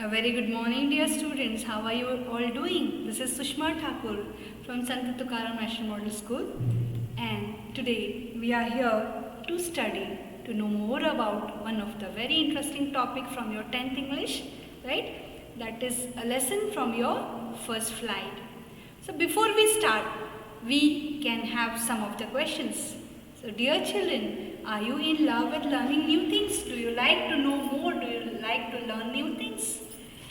A very good morning, dear students. How are you all doing? This is Sushma Thakur from Sant Tukaram National Model School, and today we are here to study, to know more about one of the very interesting topic from your 10th English, right? That is a lesson from your first flight. So before we start, we can have some of the questions. So dear children, are you in love with learning new things? Do you like to know more? Do you like to learn new things?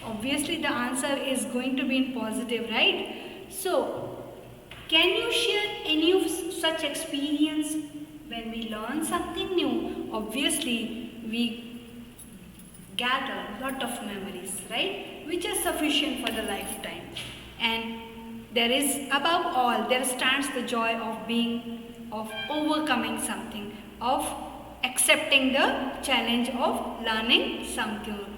Obviously the answer is going to be in positive, right? So, can you share any of such experience when we learn something new? Obviously, we gather lot of memories, right? Which are sufficient for the lifetime. And there is, above all, there stands the joy of overcoming something, of accepting the challenge of learning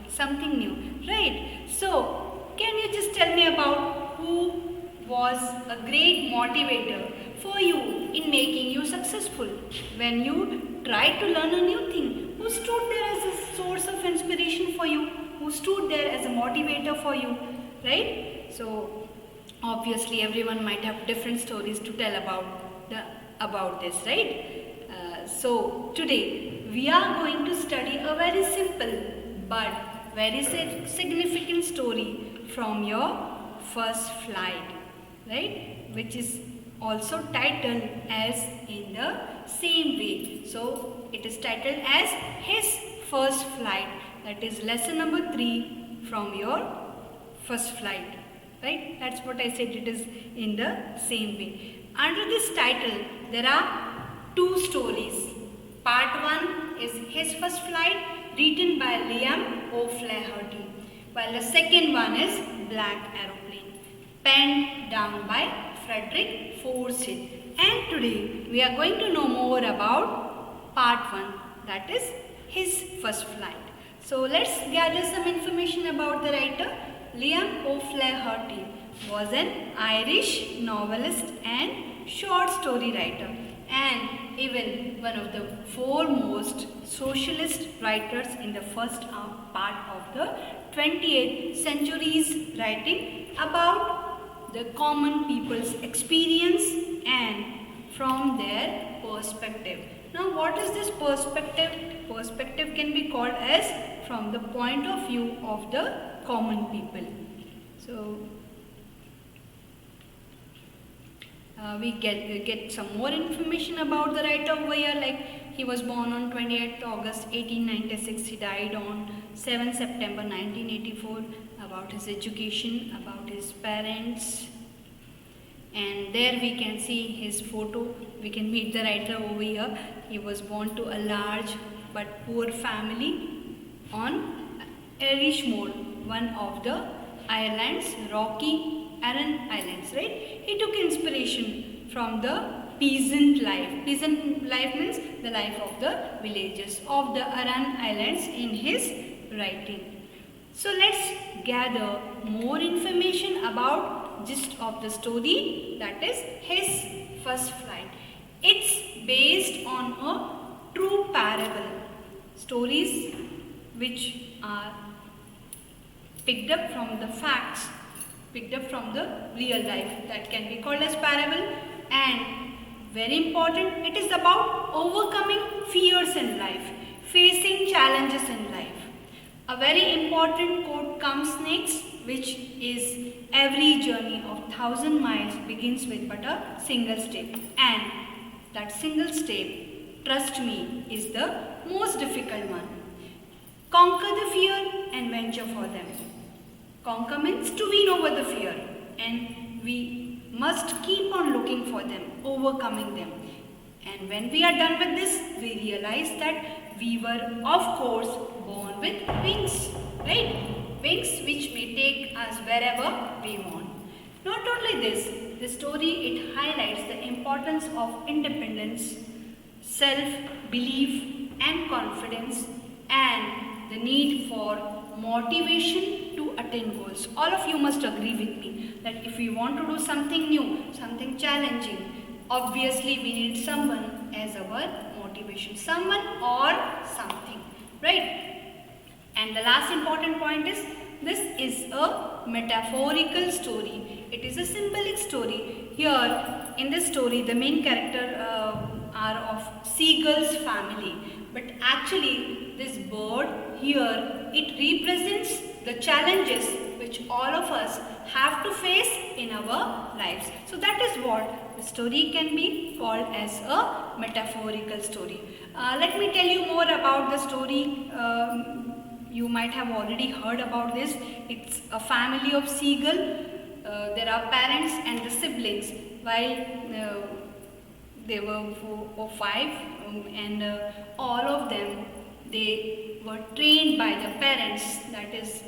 something new, right? So, can you just tell me about who was a great motivator for you in making you successful when you tried to learn a new thing? Who stood there as a source of inspiration for you? Who stood there as a motivator for you, right? So, obviously everyone might have different stories to tell about this, right? So today we are going to study a very simple but very significant story from your first flight, right? Which is also titled as in the same way. So it is titled as His First Flight. That is lesson number 3 from your first flight, right? That's what I said, it is in the same way. Under this title there are 2 stories. Part 1 is His First Flight, written by Liam O'Flaherty, while the second one is Black Aeroplane, penned down by Frederick Forsyth. And today we are going to know more about part 1, that is His First Flight. So let's gather some information about the writer. Liam O'Flaherty was an Irish novelist and short story writer, and even one of the foremost socialist writers in the first part of the 20th century's writing about the common people's experience and from their perspective. Now what is this perspective? Perspective can be called as from the point of view of the common people. So we get some more information about the writer over here, like he was born on 28th August 1896, he died on 7th September 1984, about his education, about his parents, and there we can see his photo, we can meet the writer over here. He was born to a large but poor family on Irishmore, one of the Ireland's rocky Aran Islands, right? He took inspiration from the peasant life. Peasant life means the life of the villagers of the Aran Islands in his writing. So let's gather more information about gist of the story, that is His First Flight. It's based on a true parable. Stories which are picked up from the facts, picked up from the real life, that can be called as parable. And very important, it is about overcoming fears in life, facing challenges in life. A very important quote comes next, which is every journey of 1,000 miles begins with but a single step, and that single step, trust me, is the most difficult one. Conquer the fear and venture for them. Conquer means to win over the fear, and we must keep on looking for them, overcoming them. And when we are done with this, we realize that we were, of course, born with wings, right? Wings which may take us wherever we want. Not only this, the story, it highlights the importance of independence, self-belief and confidence, and the need for motivation to attain goals. All of you must agree with me that if we want to do something new, something challenging, obviously we need someone as our motivation, someone or something, right? And the last important point is this is a metaphorical story. It is a symbolic story. Here in this story the main character are of seagull's family, but actually this bird here, it represents the challenges which all of us have to face in our lives. So that is what the story can be called as a metaphorical story. Let me tell you more about the story. You might have already heard about this. It's a family of seagull. There are parents and the siblings. While they were 4 or 5 and all of them, they were trained by the parents, that is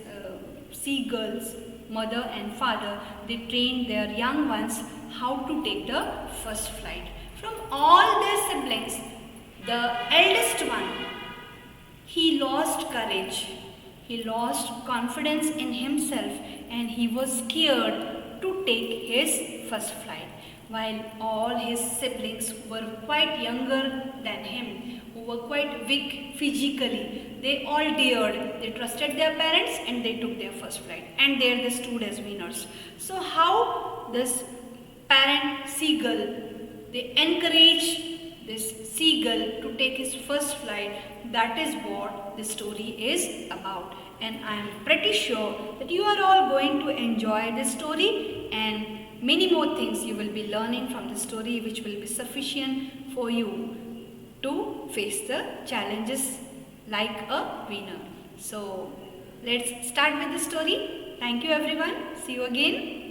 seagulls, mother and father. They trained their young ones how to take the first flight. From all their siblings, the eldest one, he lost courage, he lost confidence in himself, and he was scared to take his first flight, while all his siblings were quite younger than him, who were quite weak physically. They all dared, they trusted their parents and they took their first flight, and there they stood as winners. So how this parent seagull, they encourage this seagull to take his first flight, that is what the story is about. And I am pretty sure that you are all going to enjoy this story, and many more things you will be learning from the story, which will be sufficient for you to face the challenges like a winner. So let's start with the story. Thank you everyone. See you again.